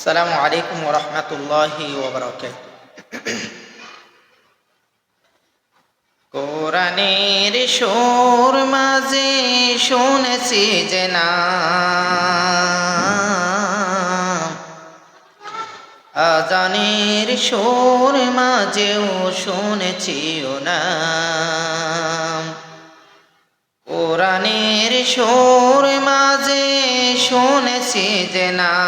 আসসালামু আলাইকুম ওয়া রাহমাতুল্লাহি ওয়া বারাকাতুহু। কোরআনের সুর মাঝে শুনেছি যে নাম, আজানের সুর মাঝেও শুনেছি ও নাম। কোরআনের সুর মাঝে শুনেছি যে নাম,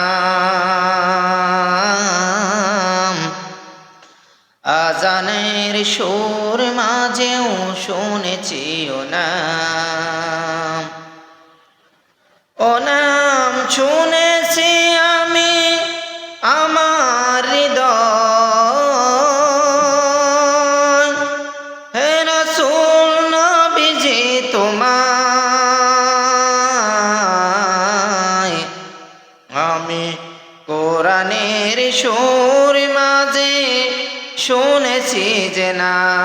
আজানের সুর মাঝেও শুনেছি ও নাম। ও নাম শুনেছি আমি আমার হৃদয়, হে রাসূল নবীজি তোমায় আমি কোরআনের সুর মাঝে শুনেছি যে নাম,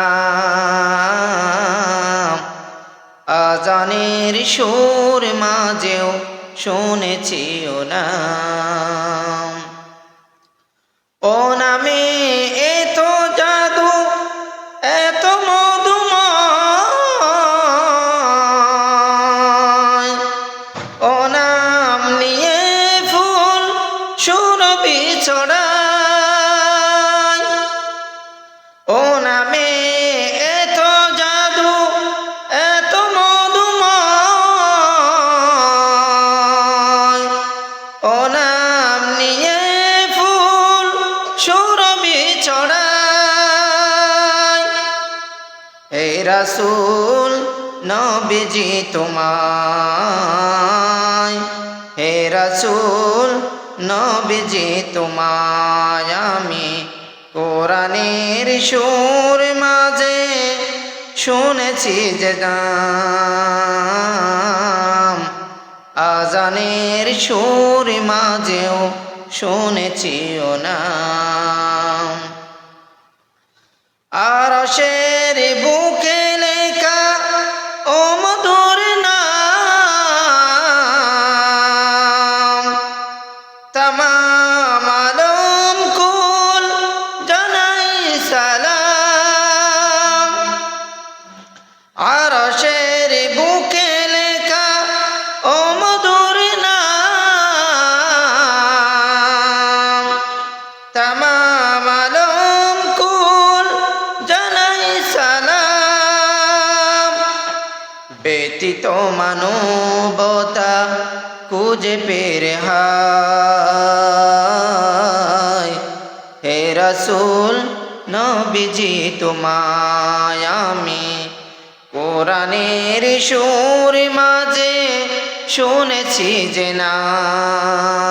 আজানের সুর মাঝেও শুনেছি ও নাম। ও নামে এত জাদু এত মধুময়, ও নাম নিয়ে ফুল সুরভি ছড়ায়। ও নামে এত জাদু এত মধুময়, ও নাম নিয়ে ফুল সুরভি ছড়ায়। হে রাসূল নবীজি তোমায়, হে রাসূল নবীজি তোমায় আমি কোরআনের সুর মাঝে শুনেছি যে নাম, আজানের সুর মাঝেও শুনেছি ও নাম। আরশের বুকে লেখা ও মধুর নাম, তামাম আলম কুল জানাই সালাম। আরশের বুকে লেখা ও মধুর নাম, তামাম আলম কুল জানাই সালাম। ব্যতীত মানবতা খুঁজে পেরে হায়, হে রাসূল নবীজি তোমায় আমি কোরআনের সুর মাঝে শুনেছি যে নাম,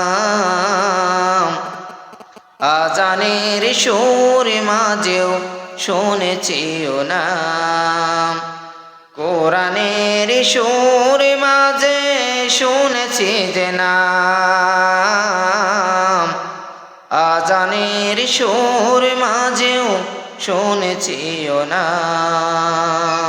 আজানের সুর মাঝেও শুনেছি ও নাম। কোরআনের সুর মাঝে শুনেছি যে নাম, আজানের সুর মাঝেও শুনেছি ও নাম।